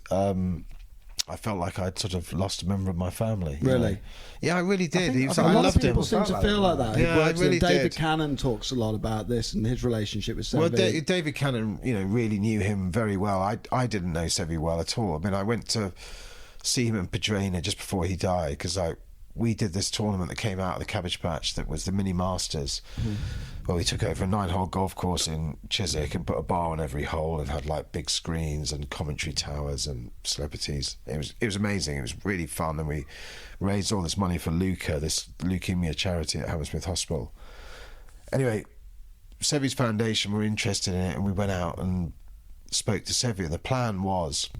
I felt like I'd sort of lost a member of my family. you Really? know? Yeah, I really did. think- He was, I A think I lot of loved him. people seem to feel like that. Yeah, He I works really with David did. Cannon talks a lot about this and his relationship with Sevi. Well, David Cannon, really knew him very well. I didn't know Sevi well at all. I mean, I went to see him in Padrena just before he died because we did this tournament that came out of the Cabbage Patch that was the Mini Masters, where we took over a 9-hole golf course in Chiswick and put a bar on every hole and had like big screens and commentary towers and celebrities. It was amazing. It was really fun, and we raised all this money for Luca, this leukemia charity at Hammersmith Hospital. Anyway, Sevi's Foundation were interested in it, and we went out and spoke to Sevi, and the plan was,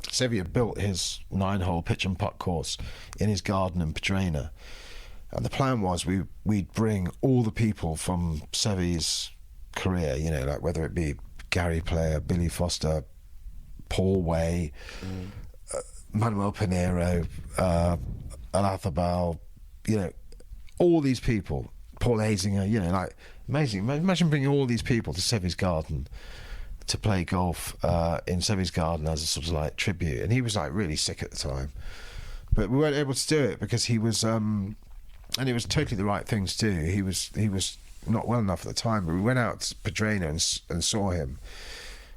Sevi had built his 9-hole pitch and putt course in his garden in Padrena, and the plan was we'd bring all the people from Sevi's career, you know, like whether it be Gary Player, Billy Foster, Paul Way, Manuel Pinheiro, Alathabal, you know, all these people, Paul Azinger, you know, like amazing. Imagine bringing all these people to Sevi's garden to play golf in Sevi's garden as a sort of like tribute, and he was like really sick at the time, but we weren't able to do it because he was and it was totally the right thing to do. He was not well enough at the time, but we went out to Padrena and saw him,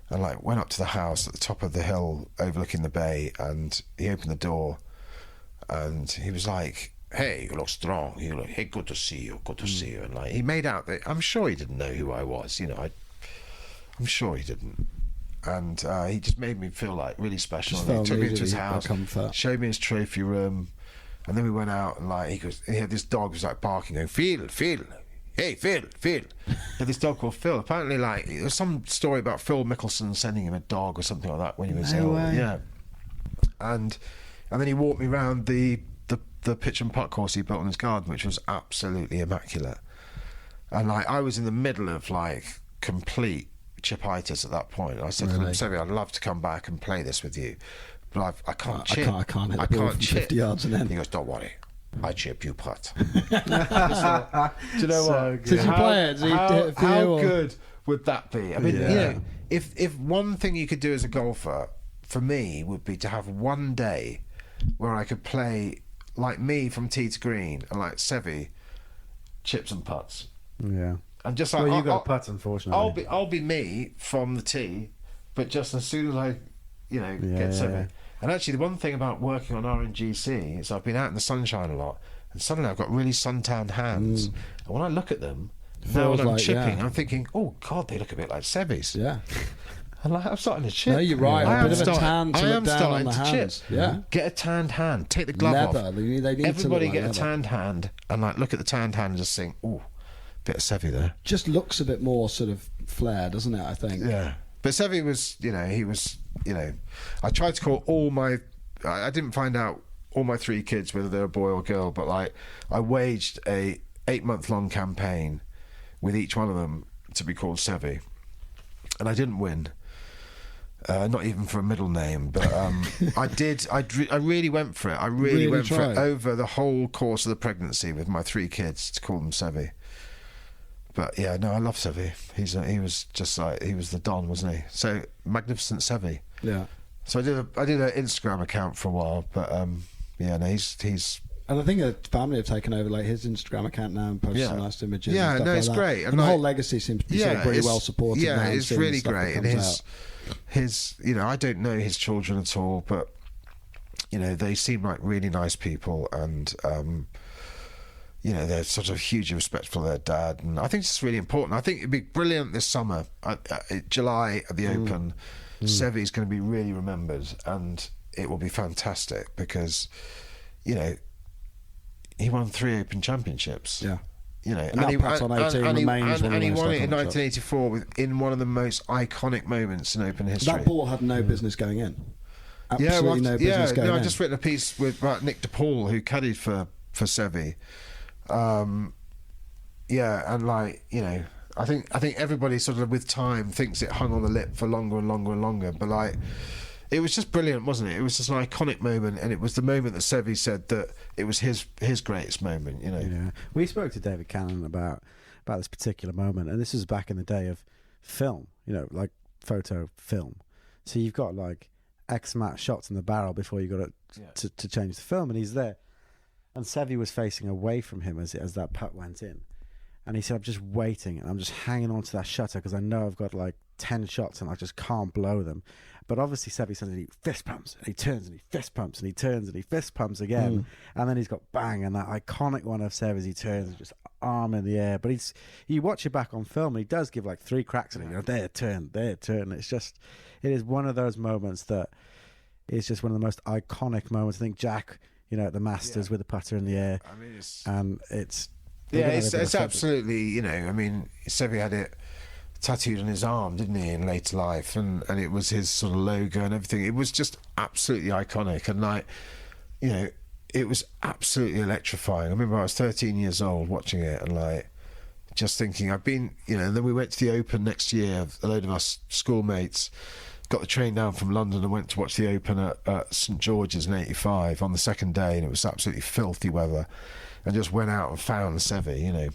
and like went up to the house at the top of the hill overlooking the bay, and he opened the door and he was like, "Hey, you look strong." He was like, "Hey, good to see you, good to see you." And like he made out that, I'm sure he didn't know who I was, you know, I'm sure he didn't. And he just made me feel like really special. And he took me into his house, showed me his trophy room, and then we went out and like he had this dog who was like barking, going, Phil, hey Phil. He had this dog called Phil. Apparently, like there was some story about Phil Mickelson sending him a dog or something like that when he was ill. Yeah. And then he walked me around the pitch and putt course he built in his garden, which was absolutely immaculate. And like I was in the middle of like complete chipitis at that point. I said to him, "Sorry, I'd love to come back and play this with you, but I can't chip. I can't hit the ball from 50 yards and then." He goes, "Don't worry, I chip, you putt." Do you know what? Did you play it? How good would that be? I mean, you know, if one thing you could do as a golfer for me would be to have one day where I could play like me from tee to green and like Sevi chips and putts. Yeah. And just like, well, you got a putt, unfortunately. I'll be me from the tee, but just as soon as I, you know, get Sevi. Yeah. And actually, the one thing about working on RNGC is I've been out in the sunshine a lot, and suddenly I've got really suntanned hands. And when I look at them, now when I'm chipping, I'm thinking, oh God, they look a bit like Sevi's. Yeah. And like, I'm starting to chip. No, you're right. A bit of a tan to look down on the hands. Chip. Yeah. Get a tanned hand. Take the glove off. They need Everybody to get a leather. tanned hand, and like look at the tanned hand and just think, ooh, bit of Sevi there. Just looks a bit more sort of flair, doesn't it? I think. Yeah. But Sevi was, you know, he was, you know, I tried to call all my, I didn't find out all my 3 kids whether they're a boy or girl, but like I waged a 8-month-long campaign with each one of them to be called Sevi, and I didn't win. Not even for a middle name, but I did. I really went for it. I really went for it over the whole course of the pregnancy with my 3 kids to call them Sevi. But yeah, no, I love Sevi. He was just like, he was the Don, wasn't he? So magnificent Sevi. Yeah. So I did an Instagram account for a while, but yeah, no, he's. And I think the family have taken over like his Instagram account now and posted some nice images. Yeah, and stuff no, like it's that. great. And the whole legacy seems to be sort of pretty well supported. Yeah, now, it's really great. And his, you know, I don't know his children at all, but you know, they seem like really nice people, and you know, they're sort of hugely respectful of their dad, and I think it's really important. I think it'd be brilliant this summer, July at the Open. Sevi's going to be really remembered, and it will be fantastic because, you know, he won 3 Open Championships. Yeah. You know, and he won it in 1984 in one of the most iconic moments in Open history. That ball had no business going in. Absolutely no business going in. I've just written a piece about Nick DePaul, who caddied for Sevi. Yeah, and like, you know, I think everybody sort of with time thinks it hung on the lip for longer and longer and longer, but like, it was just brilliant, wasn't it? It was just an iconic moment, and it was the moment that Sevi said that it was his greatest moment, you know. Yeah. We spoke to David Cannon about this particular moment, and this was back in the day of film, you know, like photo film. So you've got like X amount of shots in the barrel before you got to change the film, and he's there. And Sevi was facing away from him as that putt went in. And he said, I'm just waiting, and I'm just hanging on to that shutter because I know I've got like 10 shots and I just can't blow them. But obviously Seve suddenly fist pumps and he turns and he fist pumps and he turns and he fist pumps again. And then he's got bang, and that iconic one of Seve's, he turns and just arm in the air. But you watch it back on film and he does give like 3 cracks at it. There, turn. It is one of those moments that is just one of the most iconic moments. I think Jack, at the Masters with the putter in the air. I mean, it's absolutely, Seve had it tattooed on his arm, didn't he, in later life, and it was his sort of logo and everything. It was just absolutely iconic, and it was absolutely electrifying. I remember I was 13 years old watching it and just thinking, I've been, and then we went to the Open next year. A load of us schoolmates got the train down from London and went to watch the Open at St George's in '85 on the second day, and it was absolutely filthy weather, and just went out and found Seve,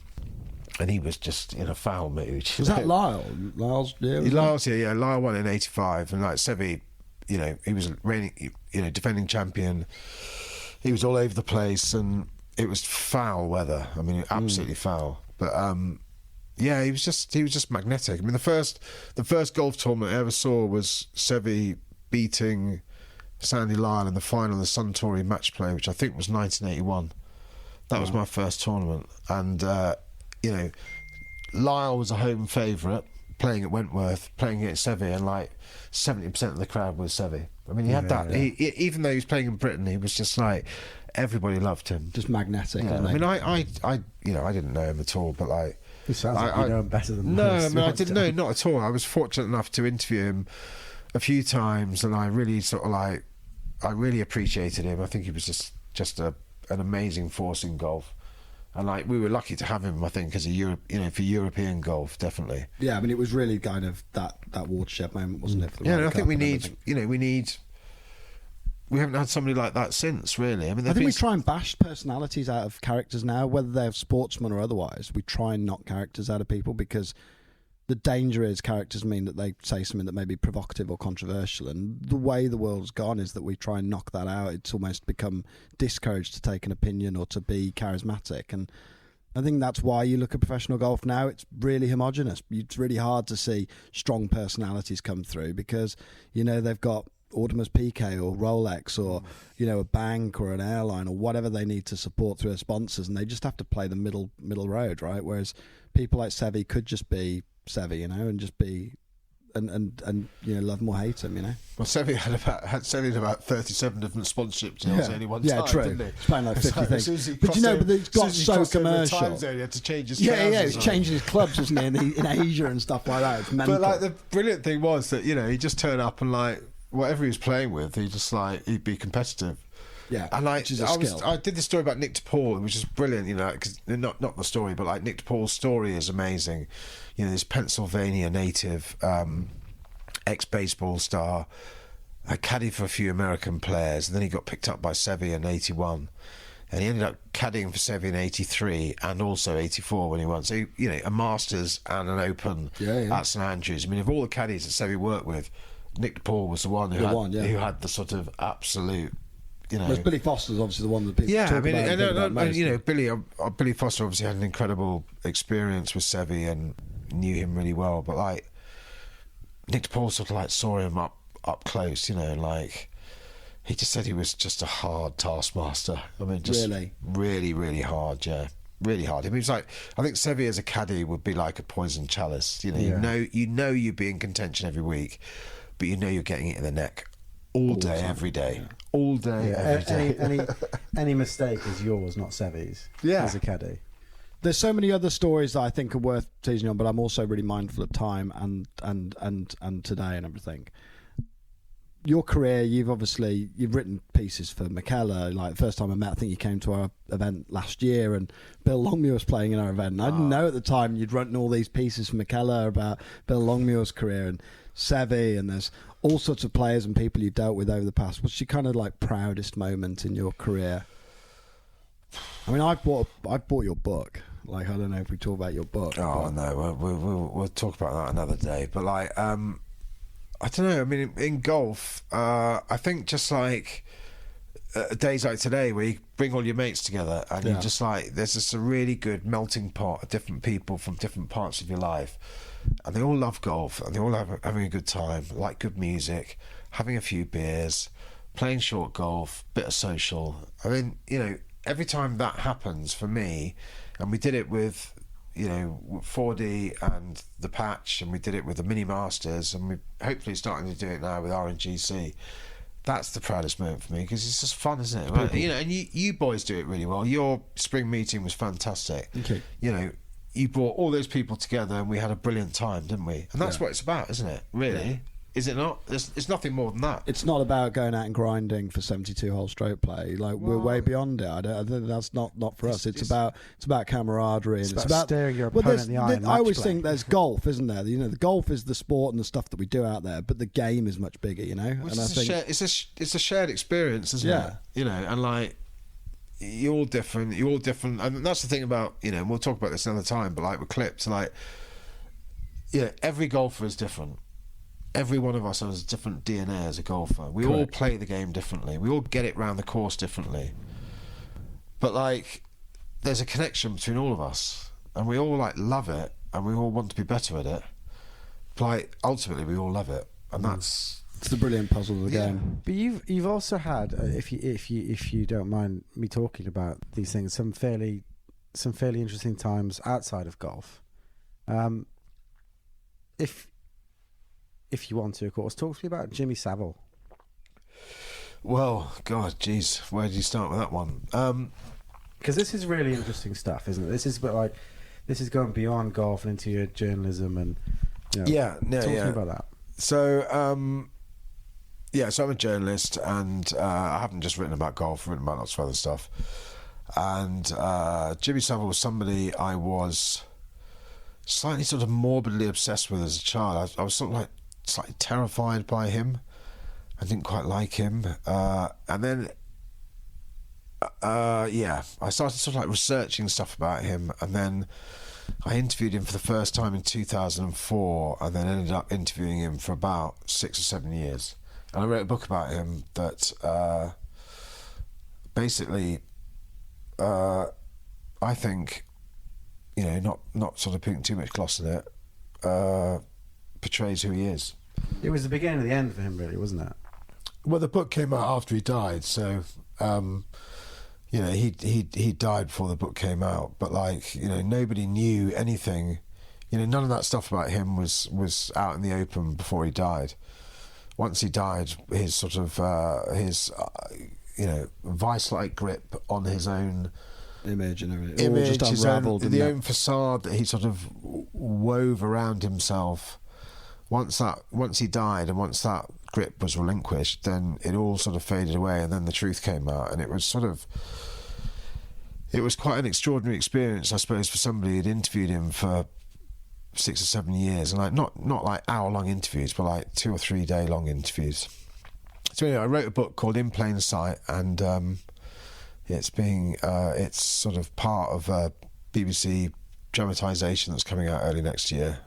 and he was just in a foul mood. Was that Lyle? Lyle's yeah. Lyle won in '85, and Seve, he was reigning, defending champion. He was all over the place, and it was foul weather. I mean, absolutely foul. But he was just magnetic. I mean, the first golf tournament I ever saw was Seve beating Sandy Lyle in the final of the Suntory match play, which I think was 1981. That was my first tournament, and Lyle was a home favourite, playing at Wentworth, playing against Seve, and 70% of the crowd was Seve. I mean, he had that. Yeah. He, even though he was playing in Britain, he was just everybody loved him. Just magnetic. Yeah. I mean, I didn't know him at all, but it sounds like you know him better than no, most. I mean, I didn't know, not at all. I was fortunate enough to interview him a few times, and I really I really appreciated him. I think he was just an amazing force in golf. And we were lucky to have him, I think, as for European golf, definitely. Yeah, I mean, it was really kind of that watershed moment, wasn't it? Yeah, and I think we haven't had somebody like that since, really. I mean, I think we try and bash personalities out of characters now, whether they're sportsmen or otherwise. We try and knock characters out of people because the danger is characters mean that they say something that may be provocative or controversial, and the way the world's gone is that we try and knock that out. It's almost become discouraged to take an opinion or to be charismatic, and I think that's why you look at professional golf now. It's really homogenous. It's really hard to see strong personalities come through because they've got Audemars Piguet or Rolex or a bank or an airline or whatever they need to support through their sponsors, and they just have to play the middle road, right? Whereas people like Seve could just be Seve, and just be and love him or hate him, Well, Seve had about 37 different sponsorship deals at any one time. Yeah, true. Didn't he? He's playing 50 things. But it's got so commercial. Time zone, he had to change his he was changing his clubs, wasn't he, in Asia and stuff like that. It's mental. But the brilliant thing was that he just turned up and whatever he was playing with, he just he'd be competitive. Yeah, and which is a skill. I did this story about Nick DePaul, which is brilliant, because not the story, but Nick DePaul's story is amazing. This Pennsylvania native, ex-baseball star, caddied for a few American players, and then he got picked up by Seve in '81, and he ended up caddying for Seve in '83 and also '84 when he won. So a Masters and an Open at St Andrews. I mean, of all the caddies that Seve worked with, Nick DePaul was the one who had the sort of absolute. Whereas Billy Foster's obviously the one that people talk about. Billy Foster obviously had an incredible experience with Seve and knew him really well, but Nick DePaul sort of saw him up close, he just said he was just a hard taskmaster. I mean, just really, really hard, really hard. I mean, I think Seve as a caddy would be like a poison chalice. You know you'd be in contention every week, but you're getting it in the neck. All day, every day. All day, every day. Any mistake is yours, not Seve's. As a caddy. There's so many other stories that I think are worth teasing on, but I'm also really mindful of time and today and everything. Your career, you've written pieces for McKellar. The first time I met, I think you came to our event last year, and Bill Longmuir was playing in our event. And I didn't know at the time you'd written all these pieces for McKellar about Bill Longmuir's career and Seve, and there's all sorts of players and people you dealt with over the past. What's your kind of proudest moment in your career? I mean, I bought your book. I don't know if we talk about your book. Oh no, we'll talk about that another day. But I don't know. I mean, in golf, I think just days like today where you bring all your mates together and you just there's just a really good melting pot of different people from different parts of your life. and they all love golf, and they all having a good time, like good music, having a few beers, playing short golf, bit of social. I mean, you know, every time that happens for me, and we did it with, you know, 4D and the Patch, and we did it with the Mini Masters, and we're hopefully starting to do it now with RNGC. That's the proudest moment for me, because it's just fun, isn't it? Well, you know, and you boys do it really well. Your spring meeting was fantastic. Okay. You know, you brought all those people together, and we had a brilliant time, didn't we? And that's what it's about, isn't it? Really. Yeah. Is it not? It's nothing more than that. It's not about going out and grinding for 72-hole stroke play. Like, we're way beyond it. I think that's not for us. It's about camaraderie. And it's about staring your opponent in the eye. I always think there's golf, isn't there? You know, the golf is the sport and the stuff that we do out there, but the game is much bigger. You know, and I think it's a shared experience, isn't it? You know, and like, you're all different, and that's the thing about, you know, and we'll talk about this another time, but like with clips, like, yeah, every golfer is different. Every one of us has a different DNA as a golfer. We all play the game differently. We all get it round the course differently. But like, there's a connection between all of us, and we all like love it, and we all want to be better at it. But like, ultimately, we all love it, and it's the brilliant puzzle of the game. But you've also had, if you don't mind me talking about these things, some fairly interesting times outside of golf. If you want to, of course, talk to me about Jimmy Savile. Well, God, geez, where do you start with that one? Because this is really interesting stuff, isn't it? This is going beyond golf and into your journalism, and talk to me about that. So, so I'm a journalist, and I haven't just written about golf, I've written about lots of other stuff. And Jimmy Savile was somebody I was slightly sort of morbidly obsessed with as a child. I was sort of like slightly terrified by him. I didn't quite like him. And then, I started sort of like researching stuff about him, and then I interviewed him for the first time in 2004, and then ended up interviewing him for about 6 or 7 years. And I wrote a book about him that basically, I think, you know, not sort of putting too much gloss in it, portrays who he is. It was the beginning of the end for him, really, wasn't it? Well, the book came out after he died, so you know, he died before the book came out. But like, you know, nobody knew anything. You know, none of that stuff about him was out in the open before he died. Once he died, his sort of you know, vice-like grip on his own image and everything, all just unravelled, the own facade that he sort of wove around himself. Once he died, and once that grip was relinquished, then it all sort of faded away, and then the truth came out, and it was quite an extraordinary experience, I suppose, for somebody who'd interviewed him for 6 or 7 years, and like not like hour-long interviews, but like 2 or 3 day long interviews. So anyway, I wrote a book called In Plain Sight, and it's sort of part of a BBC dramatisation that's coming out early next year.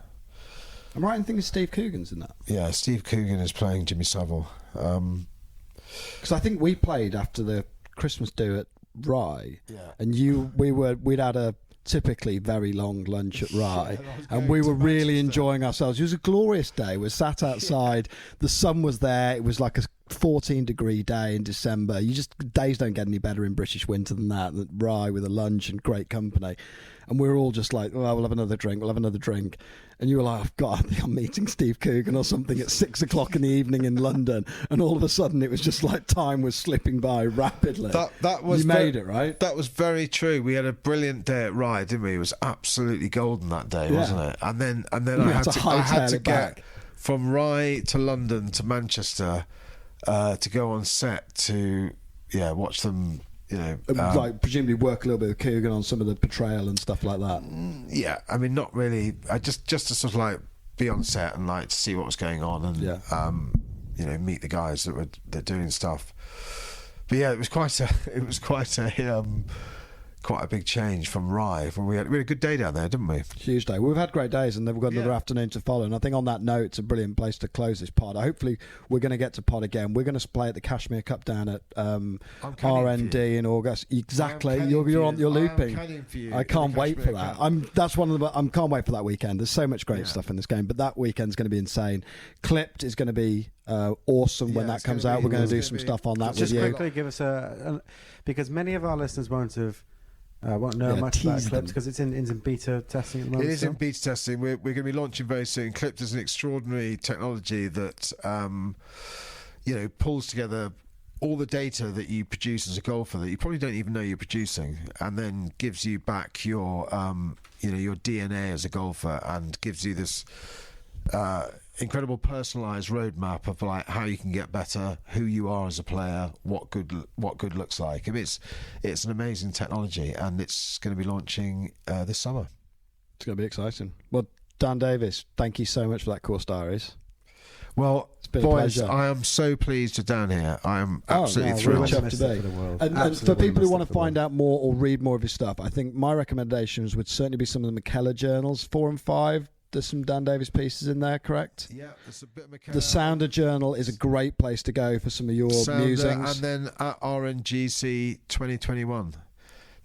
I'm right in thinking Steve Coogan's in that. Yeah, Steve Coogan is playing Jimmy Savile. Because I think we played after the Christmas do at Rye, and we'd had a typically very long lunch at Rye, and we were really enjoying ourselves. It was a glorious day. We sat outside, the sun was there, it was like a 14-degree day in December. Days don't get any better in British winter than that. Rye with a lunch and great company, and we were all just like, we'll have another drink, and you were like, I think I'm meeting Steve Coogan or something at 6 o'clock in the evening in London, and all of a sudden it was just like time was slipping by rapidly. That was you made it, right? That was very true. We had a brilliant day at Rye, didn't we? It was absolutely golden that day, wasn't it? And then I had to get from Rye to London to Manchester to go on set to watch them. You know, like presumably work a little bit with Coogan on some of the portrayal and stuff like that. Yeah, I mean, not really. I just to sort of like be on set and like to see what was going on, and you know, meet the guys that were doing stuff. But yeah, it was quite a quite a big change from Rye. We had a good day down there, didn't we? Huge day. We've had great days, and then we've got another afternoon to follow. And I think on that note, it's a brilliant place to close this pod. Hopefully, we're going to get to pod again. We're going to play at the Kashmir Cup down at RND in August. Exactly. You're looping. I can't wait for that. I can't wait for that weekend. There's so much great stuff in this game, but that weekend's going to be insane. Clipped is going to be awesome when that comes out. We're going to do some stuff on that with you. Just quickly give us because many of our listeners won't know much about Clipped because it's in beta testing at the moment. It is in beta testing. We're going to be launching very soon. Clipped is an extraordinary technology that pulls together all the data that you produce as a golfer that you probably don't even know you're producing, and then gives you back your your DNA as a golfer, and gives you this incredible personalised roadmap of like how you can get better, who you are as a player, what good looks like. I mean, it's an amazing technology, and it's going to be launching this summer. It's going to be exciting. Well, Dan Davies, thank you so much for that course, Diaries. Well, it's been boys, a pleasure. I am so pleased you're down here. I am absolutely thrilled. And for people who want to find out more or read more of his stuff, I think my recommendations would certainly be some of the McKellar journals, 4 and 5. There's some Dan Davies pieces in there, correct? Yeah, there's a bit of McKellar. The Sounder Journal is a great place to go for some of your musings. And then at RNGC 2021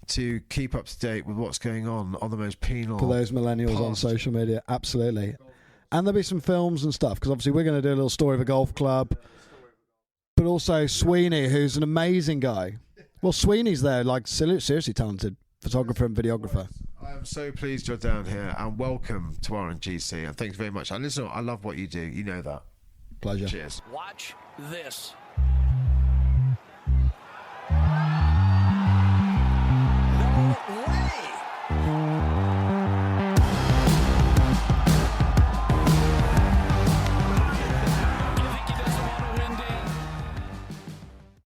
to keep up to date with what's going on the most penal. For those millennials on social media, absolutely. And there'll be some films and stuff, because obviously we're going to do a little story of a golf club. But also Sweeney, who's an amazing guy. Well, Sweeney's there, like seriously talented photographer and videographer. I am so pleased you're down here, and welcome to RNGC, and thanks very much. And listen, I love what you do. You know that. Pleasure. Cheers. Watch this.